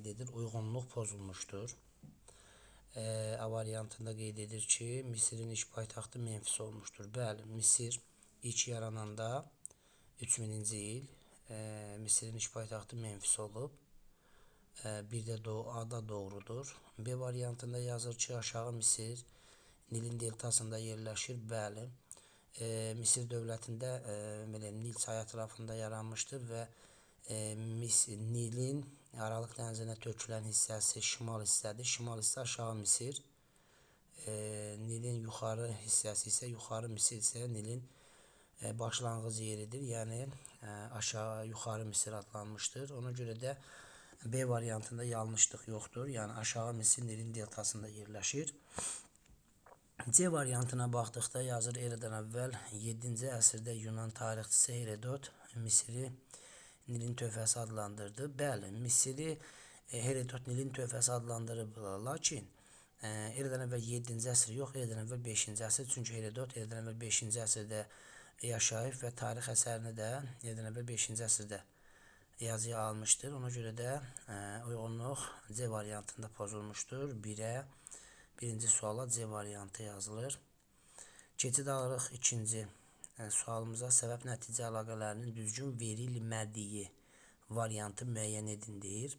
qeyd edir, uyğunluq pozulmuşdur. A variantında qeyd edir ki, Misirin ilk paytaxtı Memfis olmuşdur. Bəli, Misir ilk yarananda 3000-ci il Misirin ilk paytaxtı Memfis olub. Bir də A da doğrudur. B variantında yazır ki, aşağı Misir Nilin deltasında yerləşir. Bəli, Misir dövlətində Nil çayı ətrafında yaranmışdır və Nilin Aralıq dənizinə tökülən hissəsi şimal hissədir. Şimal hissə aşağı Misir. Nilin yuxarı hissəsi isə yuxarı Misir isə Nilin başlanğıc yeridir. Yəni aşağı yuxarı Misir adlanmışdır. Ona görə də B variantında yanlışlıq yoxdur. Yəni aşağı Misir Nilin deltasında yerləşir. C variantına baxdıqda yazır eradan əvvəl 7-ci əsrdə Yunan tarixçisi Herodot Misiri Nilin tövhəsi adlandırdı. Bəli, Misiri Herodot Nilin tövhəsi adlandırıb, lakin eradan əvvəl 7-ci əsr yox, eradan əvvəl 5-ci əsr. Çünki Herodot eradan əvvəl 5-ci əsrdə yaşayıb və tarix əsərini də eradan əvvəl 5-ci əsrdə yazıya almışdır. Ona görə də uyğunluq C variantında pozulmuşdur. Birinci suala C variantı yazılır. Keçid alırıq ikinci sualımıza. Səbəb nəticə əlaqələrinin düzgün verilmədiyi variantı müəyyən edin deyir.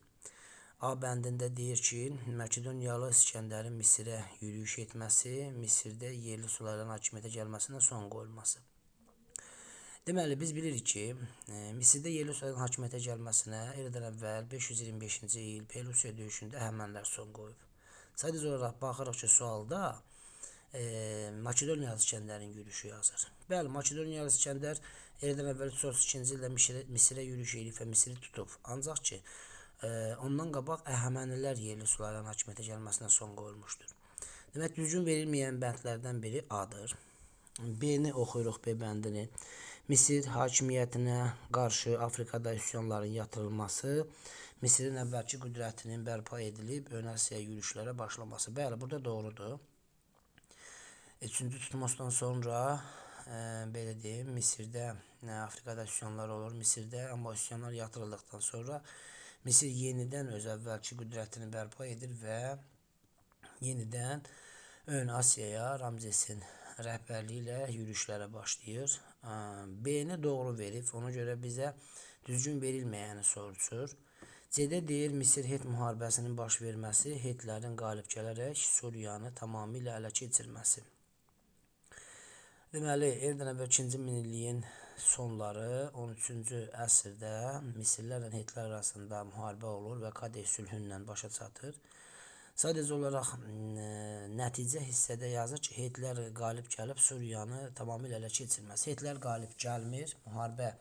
A bəndində deyir ki, Makedoniyalı İskəndərin Misirə yürüyüş etməsi, Misirdə yerli sularla hakimiyyətə gəlməsinə son qoyulması. Deməli, biz bilirik ki, Misirdə yerli sularla hakimiyyətə gəlməsinə eradan əvvəl 525-ci il Pelusiya döyüşündə Əhəmənilər son qoyub. Sadəcə olaraq baxırıq ki, sualda Makedoniyalı İskəndərin yürüyüşü yazır. Bəli, Makedoniyalı İskəndər eradan əvvəl 32-ci ildə Misirə yürüyüş edib və Misiri tutub. Ancaq ki, ondan qabaq Əhəmənilər yerli sularla hakimiyyətə gəlməsinə son qoyulmuşdur. Demək, düzgün verilməyən bəndlərdən biri A-dır. B-ni oxuyuruq, B bəndini. Misir hakimiyyətinə qarşı Afrikada üsyanların yatırılması, Misirin əvvəlki qüdrətinin bərpa edilib ön Asiyaya yürüşlərə başlaması. Bəli, burada doğrudur. Üçüncü Tutmosdan sonra belə deyim, Misirdə Afrikada üsyanlar olur. Misirdə amma üsyanlar yatırıldıqdan sonra Misir yenidən öz əvvəlki qüdrətini bərpa edir və yenidən ön Asiyaya Ramzesin rəhbərliyi ilə yürüşlərə başlayır. B-ni doğru verib, ona görə bizə düzgün verilməyəni soruşur. C-də deyir, Misir Het müharibəsinin baş verməsi, Hetlərin qalib gələrək Suriyanı tamamilə ələ keçirməsi. Deməli, eradan əvvəl 2-ci minilliyin sonları 13-cü əsrdə Misirlərlə Hetlər arasında müharibə olur və Kadeş sülhünlə başa çatır. Sadəcə olaraq nəticə hissədə yazır ki, Hetlər qalib gəlib Suriyanı tamamilə ələ keçirməsi. Hetlər qalib gəlmir, müharibə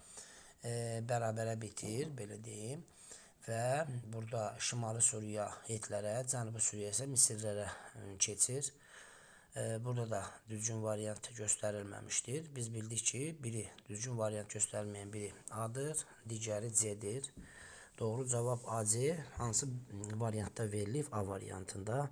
bərabərə bitir, belə deyim. Və burada Şimali Suriya Hetlərə, Cənubi Suriya isə Misirlərə keçir. Burada da düzgün variant göstərilməmişdir. Biz bildik ki, biri düzgün variant göstərilməyən biri A-dır, digəri C-dir. Doğru cavab AC, hansı variantda verilib? A variantında.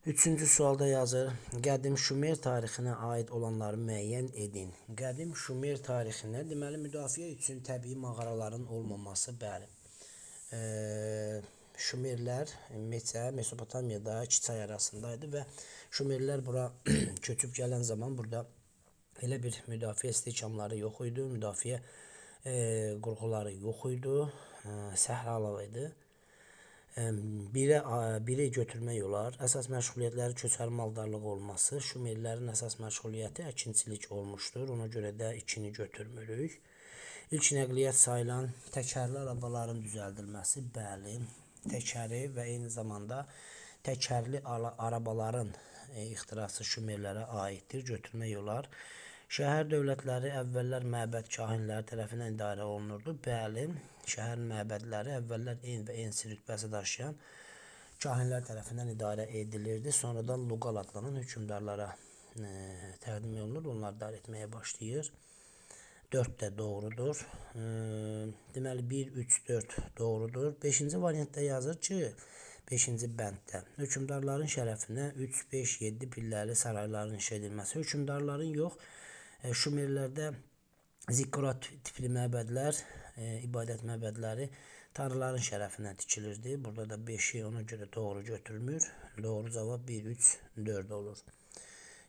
Üçüncü sualda yazır, Qədim Şumer tarixinə aid olanları müəyyən edin. Qədim Şumer tarixinə, deməli, müdafiə üçün təbii mağaraların olmaması, bəli. Şumerlər Mesopotamiyada iki çay arasındaydı və Şumerlər bura köçüb gələn zaman burada elə bir müdafiə istehkamları yox idi, müdafiə qurğuları yox idi, səhralı idi. Biri götürmək olar. Əsas məşğuliyyətləri köçəri maldarlıq olması, Şumerlərin əsas məşğuliyyəti əkinçilik olmuşdur. Ona görə də 2-ni götürmürük. İlk nəqliyyat sayılan təkərli arabaların düzəldilməsi, bəli, təkəri və eyni zamanda təkərli arabaların ixtirası Şumerlərə aiddir, götürmək olar. Şəhər dövlətləri əvvəllər məbəd kahinləri tərəfindən idarə olunurdu. Bəli, şəhər məbədləri əvvəllər en və ensi rütbəsi daşıyan kahinlər tərəfindən idarə edilirdi. Sonradan Luqal adlanan hökmdarlara təqdim olunur, onlar idarə etməyə başlayır. 4 də doğrudur. Deməli, 1, 3, 4 doğrudur. 5-ci variantda yazır ki, 5-ci bənddə hökmdarların şərəfinə 3, 5, 7 pilləli sarayların inşa edilməsi. Hökmdarların yox, Şumerlərdə zikkurat tipli məbədlər, ibadət məbədləri Tanrıların şərəfinə tikilirdi. Burada da 5'i ona görə doğru götürülmür. Doğru cavab 1, 3, 4 olur.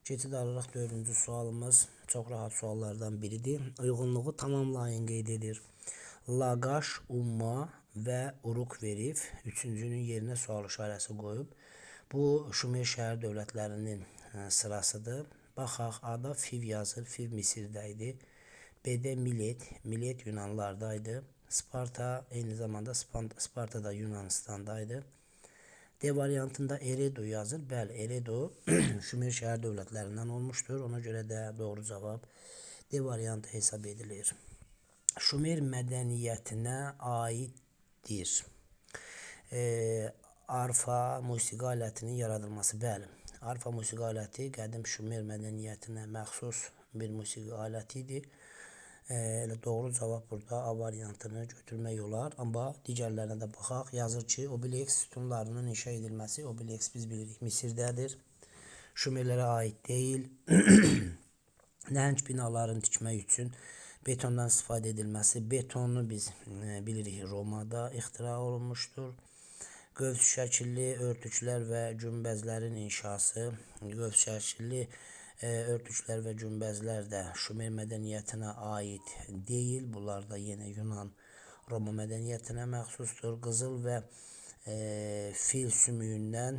Keçid alırıq 4-cü sualımız. Çox rahat suallardan biridir. Uyğunluğu tamamlayın qeyd edir. Laqaş, Umma və Uruk verib. Üçüncünün yerinə sual işarəsi qoyub. Bu Şumer şəhər dövlətlərinin sırasıdır. Baxaq, A-da Fiv yazır. Fiv Misirdə idi. B-də Milet. Milet Yunanlardaydı. Sparta eyni zamanda Sparta da Yunanistandaydı. D variantında Eredu yazır. Bəli, Eredu Şumer şəhər dövlətlərindən olmuşdur. Ona görə də doğru cavab D variantı hesab edilir. Şumer mədəniyyətinə aiddir. Arfa musiqi alətinin yaradılması. Bəli, arfa musiqi aləti qədim Şumer mədəniyyətinə məxsus bir musiqi aləti idi. Elə doğru cavab burada A variantını götürmək olar. Amma digərlərinə də baxaq. Yazır ki, Obelix sütunlarının inşa edilməsi. Obelix biz bilirik Misirdədir. Şumerlərə aid deyil. Nəhəng binaların tikmək üçün betondan istifadə edilməsi. Betonu biz bilirik Romada ixtira olunmuşdur. Qövs şəkilli örtüklər və günbəzlərin inşası. Qövs şəkilli örtüklər və günbəzlər də Şumer mədəniyyətinə aid deyil. Bunlar da yenə Yunan, Roma mədəniyyətinə məxsusdur. Qızıl və fil sümüyündən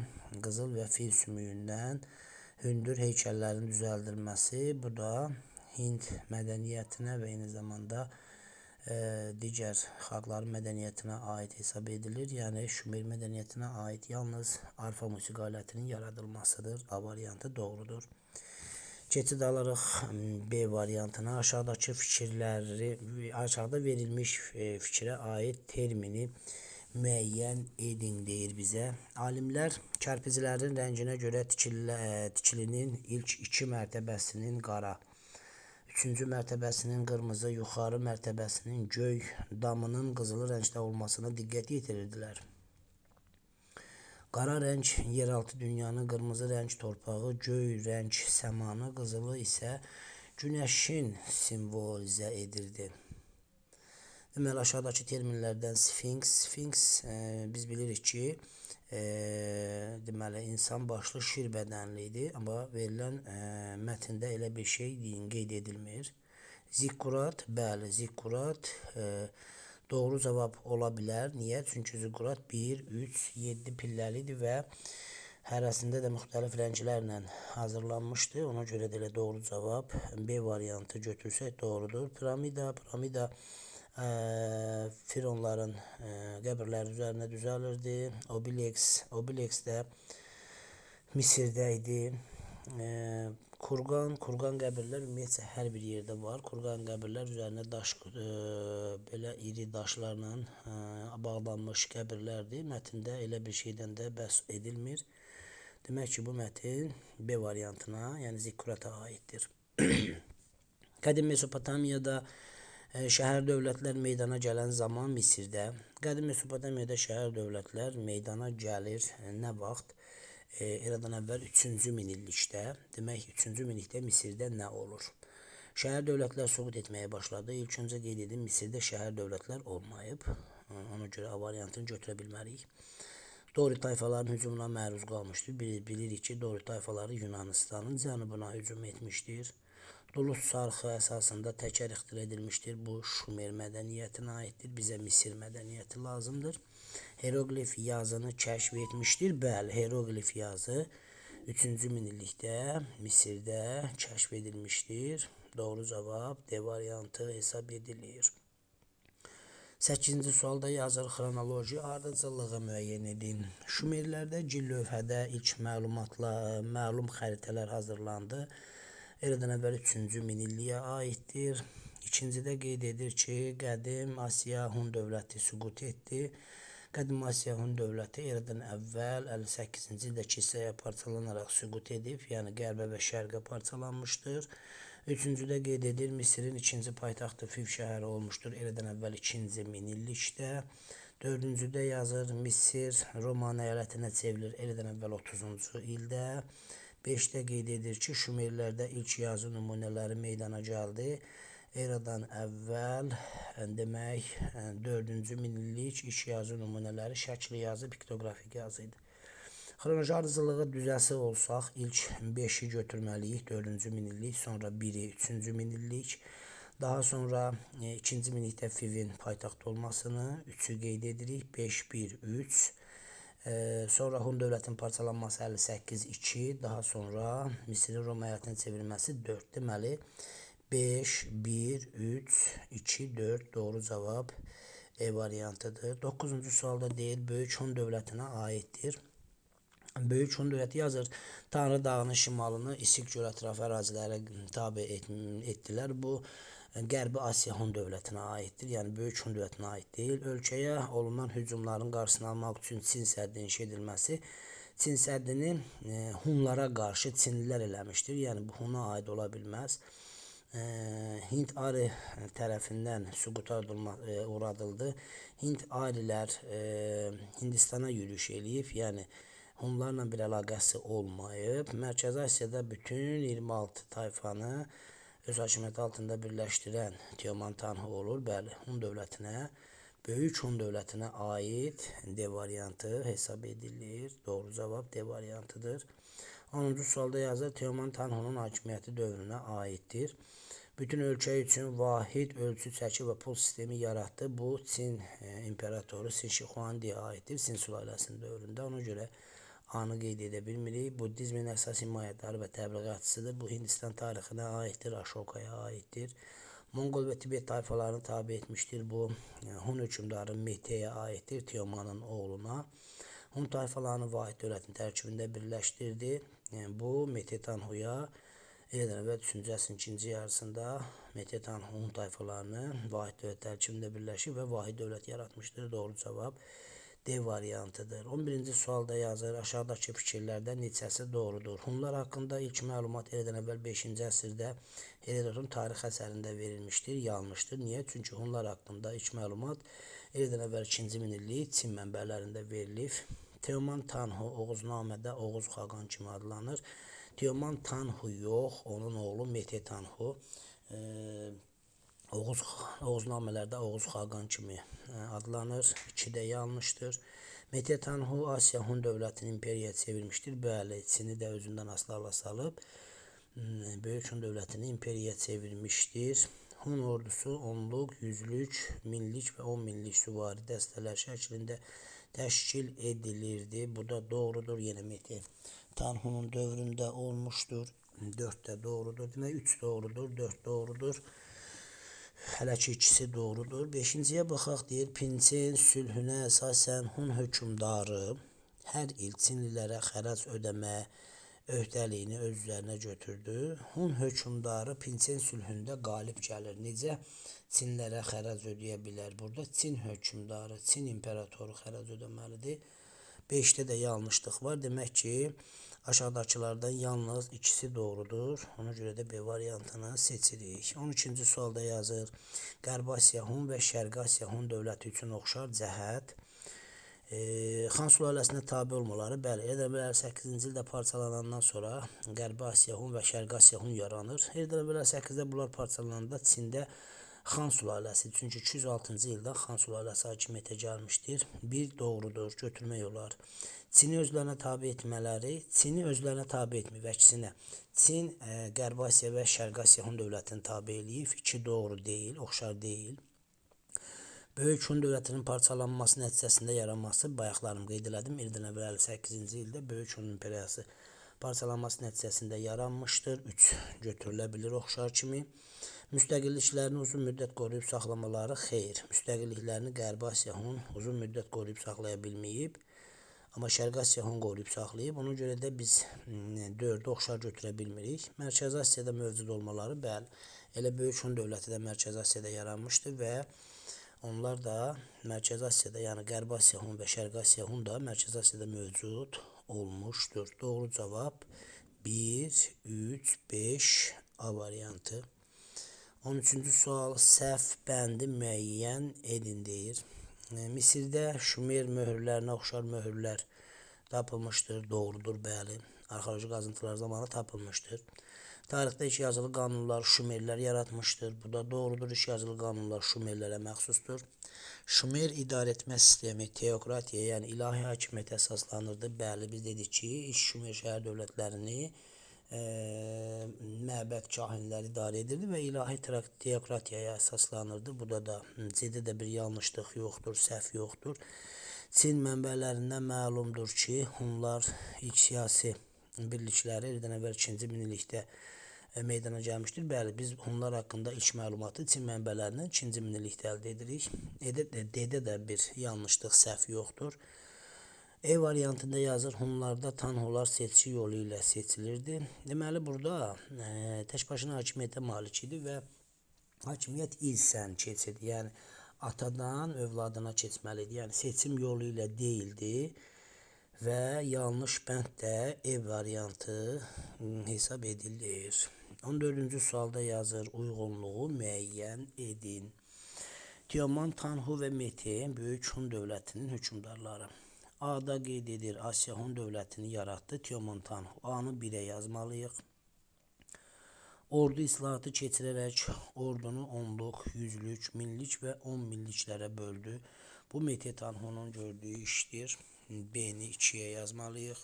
hündür heykəllərin düzəldilməsi. Bu da Hind mədəniyyətinə və eyni zamanda digər xalqların mədəniyyətinə aid hesab edilir. Yəni Şumer mədəniyyətinə aid yalnız arfa musiqi alətinin yaradılmasıdır. A variantı doğrudur. Keçid alırıq B variantına. Aşağıda verilmiş fikrə aid termini müəyyən edin deyir bizə. Alimlər kərpiclərin rənginə görə tikilinin ilk 2 mərtəbəsinin qara, 3-cü mərtəbəsinin qırmızı, yuxarı mərtəbəsinin göy, damının qızılı rəngdə olmasına diqqət yetirirdilər. Qara rəng yeraltı dünyanı, qırmızı rəng torpağı, göy rəng səmanı, qızılı isə günəşin simvolizə edirdi. Deməli, aşağıdakı terminlərdən Sfinks biz bilirik ki, deməli, insan başlı şir bədənli idi, amma verilən mətndə elə bir şey qeyd edilmir. Zikkurat, bəli, zikkurat doğru cavab ola bilər. Niyə? Çünki zikkurat 1, 3, 7 pilləlidir və hərəsində də müxtəlif rənglərlə hazırlanmışdı. Ona görə də elə doğru cavab B variantı götürsək doğrudur. Piramida fironların qəbirləri üzərində düzəlirdi. Obelix də Misirdə idi. Kurgan qəbirlər ümumiyyətcə hər bir yerdə var. Kurgan qəbirlər üzərinə daş, belə iri daşlarla bağlanmış qəbirlərdir. Mətndə elə bir şeydən də bəhs edilmir. Demək ki, bu mətin B variantına, yəni zikkurata aiddir. Qədim Mesopotamiyada şəhər dövlətlər meydana gələn zaman Misirdə. Qədim Mesopotamiyada şəhər dövlətlər meydana gəlir nə vaxt? Eradan əvvəl 3-cü minillikdə. Demək, 3-cü minillikdə Misirdə nə olur? Şəhər dövlətlər süqut etməyə başladı. İlk öncə qeyd edin, Misirdə şəhər dövlətlər olmayıb. Ona görə A variantını götürə bilmərik. Dori tayfaların hücumuna məruz qalmışdır. Bilirik ki, Dori tayfaları Yunanistanın cənubuna hücum etmişdir. Dulus sarxı əsasında təkər ixtira edilmişdir. Bu Şumer mədəniyyətinə aiddir. Bizə Misir mədəniyyəti lazımdır. Heroqlif yazını kəşf etmişdir. Bəli, heroqlif yazı 3-cü minillikdə Misirdə kəşf edilmişdir. Doğru cavab D variantı hesab edilir. 8-ci sualda yazır xronoloji ardıcıllığı müəyyən edin. Şumerlərdə gil lövhədə ilk məlum xəritələr hazırlandı. Eradan əvvəl 3-cü minilliyə aiddir. İkincidə qeyd edir ki, qədim Asiya Hun dövləti süqut etdi. Qədim Asiya Hun dövləti eradan əvvəl 58-ci ildə kilsəyə parçalanaraq süqut edib, yəni qərbə və şərqə parçalanmışdır. Üçüncüdə qeyd edir, Misirin ikinci paytaxtı Fiv şəhəri olmuşdur eradan əvvəl 2-ci minillikdə. Dördüncüdə yazır, Misir Roman əyalətinə çevrilir eradan əvvəl 30-cu ildə. 5-də qeyd edir ki, Şumerlərdə ilk yazı nümunələri meydana gəldi Eradan əvvəl demək 4-cü minillik iş yazı nümunələri şəkli yazı, piktoqrafik yazı idi. Xronoloji ardıcılığı düzəsi olsaq, ilk 5-i götürməliyik, 4-cü minillik, sonra 1-i 3-cü minillik, daha sonra 2-ci minillikdə FİV-in paytaxt olmasını, 3-ü qeyd edirik, 5-1-3, sonra Hun dövlətinin parçalanması 58-2, daha sonra Misirin Roma əyalətinin çevrilməsi 4. Deməli 5, 1, 3, 2, 4 doğru cavab E variantıdır. 9-cu sualda deyil, Böyük Hun dövlətinə aiddir. Böyük Hun dövləti yazır, Tanrı dağının şimalını İsik göl ətrafı ərazilərə tabi etdilər. Bu Qərbi Asiya Hun dövlətinə aiddir. Yəni Böyük Hun dövlətinə aid deyil. Ölkəyə olunan hücumların qarşısını almaq üçün Çin səddi inşa edilməsi, Çin səddini Hunlara qarşı Çinlilər eləmişdir. Yəni bu Huna aid ola bilməz. Hind Ari tərəfindən süquta uğradıldı. Hind Arilər Hindistana yürüyüş eləyib, yəni Hunlarla bir əlaqəsi olmayıb. Mərkəzi Asiyada bütün 26 tayfanı öz hakimiyyəti altında birləşdirən Teoman Tanhu olur. Bəli, Hun dövlətinə, Böyük Hun dövlətinə aid D variantı hesab edilir. Doğru cavab D variantıdır. 10-cu sualda yazır, Teoman Tanhu'nun hakimiyyəti dövrünə aiddir. Bütün ölkə üçün vahid ölçü, çəki və pul sistemi yaratdı. Bu Çin imperatoru Sin Shi Huandiyə aiddir. Sin sülaləsinin dövründə. Ona görə A-nı qeyd edə bilmirik. Buddizmin əsas himayədarı və təbliğatçısıdır. Bu Hindistan tarixinə aiddir, Aşokaya aiddir. Monqol və Tibet tayfalarını tabi etmişdir. Bu Hun hökmdarı Mete'yə aiddir, Teomanın oğluna. Hun tayfalarını vahid dövlətin tərkibində birləşdirdi. Bu Mete Tanhu'ya Eradan əvvəl 3-cü əsrin ikinci yarısında Mete Tanhu Hun tayfalarını vahid dövlət tərkibində birləşib və vahid dövlət yaratmışdır. Doğru cavab D variantıdır. 11-ci sualda yazır, aşağıdakı fikirlərdən neçəsi doğrudur? Hunlar haqqında ilk məlumat Eradan əvvəl 5-ci əsrdə Herodotun tarix əsərində verilmişdir, yanlışdır. Niyə? Çünki Hunlar haqqında ilk məlumat Eradan əvvəl 2-ci minillik Çin mənbələrində verilib. Teoman Tanhu Oğuznamədə Oğuz Xaqan kimi adlanır. Teoman Tanhu yox, onun oğlu Mete Tanhu Oğuznamələrdə Oğuz Xaqan kimi adlanır. 2 də yanlışdır. Mete Tanhu Asiya Hun dövlətini imperiyaya çevirmişdir. Bəli, Çini də özündən aslarla salıb Böyük Hun dövlətini imperiyaya çevirmişdir. Hun ordusu onluq, yüzlük, minlik və 10 minlik süvari dəstələr şəklində təşkil edilirdi. Bu da doğrudur. Yenə Mete Tanhu'nun dövründə olmuşdur. 4 də doğrudur. Demək 3 doğrudur, 4 doğrudur. Hələ ki ikisi doğrudur. 5-ciyə baxaq, deyir, Pinçin sülhünə əsasən Hun hökmdarı hər il Çinlilərə xərac ödəmə öhdəliyini öz üzərinə götürdü. Hun hökmdarı Pinçin sülhündə qalib gəlir. Necə Çinlərə xərac ödəyə bilər? Burada Çin hökmdarı, Çin imperatoru xərac ödəməlidir. 5-də də yanlışlıq var. Demək ki, aşağıdakılardan yalnız ikisi doğrudur. Ona görə də B variantını seçirik. 12-ci sualda yazır, Qərbi Asiya Hun və Şərqi Asiya Hun dövləti üçün oxşar cəhət. Xan sülaləsinə tabi olmaları, bəli, Eradan əvvəl 58-ci ildə parçalanandan sonra Qərbi Asiya Hun və Şərqi Asiya Hun yaranır. Eradan əvvəl 58-də bunlar parçalananda Çində Xan sülaləsi, çünki 206-cı ildə Xan sülaləsi hakimiyyətə gəlmişdir. Bir doğrudur, götürmək olar. Çini özlərinə tabi etmələri, Çini özlərinə tabi etmir və əksinə Çin Qərbi Asiya və Şərqi Asiya Hun dövlətini tabi eləyib. 2 doğru deyil, oxşar deyil. Böyük Hun dövlətinin parçalanması nəticəsində yaranması, bayaqlarım qeyd elədim, Eradan əvvəl 58-ci ildə Böyük Hun imperiyası parçalanması nəticəsində yaranmışdır. 3 götürülə bilir oxşar kimi. Müstəqilliklərini uzun müddət qoruyub saxlamaları xeyr. Müstəqilliklərini Qərbi Asiya Hun uzun müddət qoruyub saxlaya bilməyib. Amma Şərqi Asiya Hun qoruyub saxlayıb. Ona görə də biz 4-ü oxşar götürə bilmirik. Mərkəzi Asiyada mövcud olmaları, bəli, elə Böyük Hun dövləti də Mərkəzi Asiyada yaranmışdı və onlar da Mərkəzi Asiyada, yəni Qərbi Asiya Hun və Şərqi Asiya Hun da Mərkəzi Asiyada mövcud olmuşdur. Doğru cavab 1, 3, 5 A variantı. 13-cü sual, səhv bəndi müəyyən edin deyir. Misirdə Şumer möhürlərinə oxşar möhürlər tapılmışdır. Doğrudur, bəli. Arxeoloji qazıntılar zamanı tapılmışdır. Tarixdə iş yazılı qanunlar Şumerlər yaratmışdır. Bu da doğrudur. İş yazılı qanunlar Şumerlərə məxsusdur. Şumer idarəetmə sistemi teokratiyaya, yəni ilahi hakimiyyətə əsaslanırdı. Bəli, biz dedik ki, Şumer şəhər dövlətlərini məbəd kahinləri idarə edirdi və ilahi teokratiyaya əsaslanırdı. Burada da ciddi də bir yanlışlıq yoxdur, səhv yoxdur. Çin mənbələrindən məlumdur ki, Hunlar ilk siyasi birlikləri ildən əvvəl 2-ci minillikdə meydana gəlmişdir. Bəli, biz Hunlar haqqında ilk məlumatı Çin mənbələrindən 2-ci minillikdə əldə edirik. Dedə də bir yanlışlıq, səhv yoxdur. E variantında yazır, Hunlarda Tanhular seçki yolu ilə seçilirdi. Deməli, burada tək başına hakimiyyətə malik idi və hakimiyyət ilsən keçirdi. Yəni, atadan övladına keçməli idi. Yəni, seçim yolu ilə deyildi və yanlış bənd də E variantı hesab edilir. 14-cü sualda yazır, uyğunluğu müəyyən edin. Teoman, Tanhu və Mete Böyük Hun dövlətinin hökmdarları. A-da qeyd edir, Asiya Hun dövlətini yaratdı. Teoman, Tanhu. A-nı 1-ə yazmalıyıq. Ordu islahatı keçirərək ordunu onluq, yüzlük, minlik və 10 minliklərə böldü. Bu Mete Tanhu'nun gördüyü işdir. B-ni 2-yə yazmalıyıq.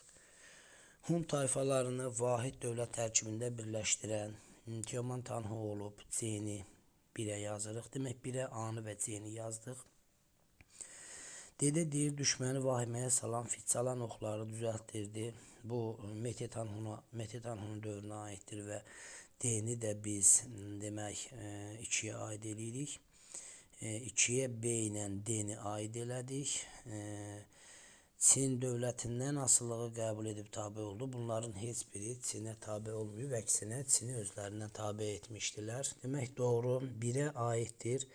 Hun tayfalarını vahid dövlət tərkibində birləşdirən Teoman Tanhu olub. C-ni 1-ə yazırıq. Demək, 1-ə A-nı və C-ni yazdıq. Dedə deyir, düşməni vahiməyə salan Fitsalan oxları düzəltdirdi. Bu Mete Tanhu'nun dövrünə aiddir və D-ni də biz demək 2-yə aid edirik. 2-yə B ilə D-ni aid elədik. Çin dövlətindən asılılığı qəbul edib tabe oldu. Bunların heç biri Çinə tabe olmuyor və əksinə Çini özlərindən tabe etmişdilər. Demək, doğru 1-ə aiddir.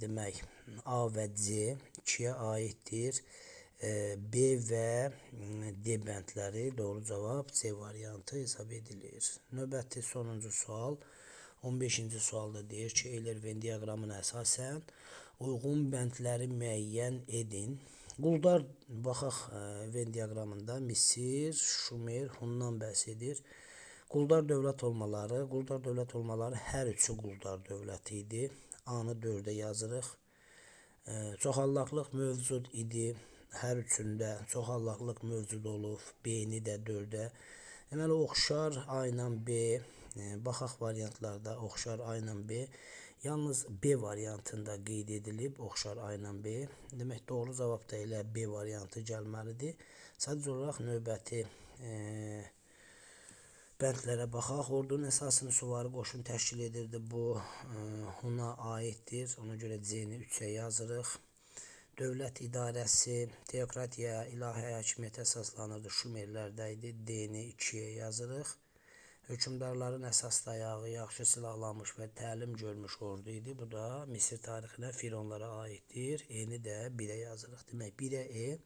Demək, A və C, 2-yə aiddir. B və D bəndləri doğru cavab C variantı hesab edilir. Növbəti sonuncu sual. 15-ci sualda deyir ki, Eyler-Venn diaqramına əsasən uyğun bəndləri müəyyən edin. Quldar, baxaq Venn diaqramında Misir, Şumer, Hundan bəhs edir. Quldar dövlət olmaları hər üçü quldar dövləti idi. A-nı 4-ə yazırıq. Çoxallaqlıq mövcud idi. Hər üçündə çoxallaqlıq mövcud olub. B-ni də 4-ə. Deməli, oxşar A ilə B. Baxaq variantlarda oxşar A ilə B. Yalnız B variantında qeyd edilib, oxşar A ilə B. Demək, doğru cavab da elə B variantı gəlməlidir. Sadəcə olaraq növbəti bəndlərə baxaq. Ordunun əsasını süvari qoşun təşkil edirdi. Bu Huna aiddir. Ona görə C-ni 3-ə yazırıq. Dövlət idarəsi teokratiya, ilahi hakimiyyətə əsaslanırdı. Şumerlərdə idi. D-ni 2-yə yazırıq. Hökmdarların əsas dayağı yaxşı silahlanmış və təlim görmüş ordu idi. Bu da Misir tarixinə Fironlara aiddir. E-ni də 1-ə yazırıq. Demək, 1-ə E,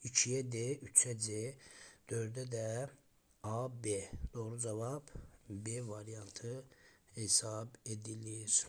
2-yə D, 3-ə C, 4-ə də A, B. Doğru cavab B variantı hesab edilir.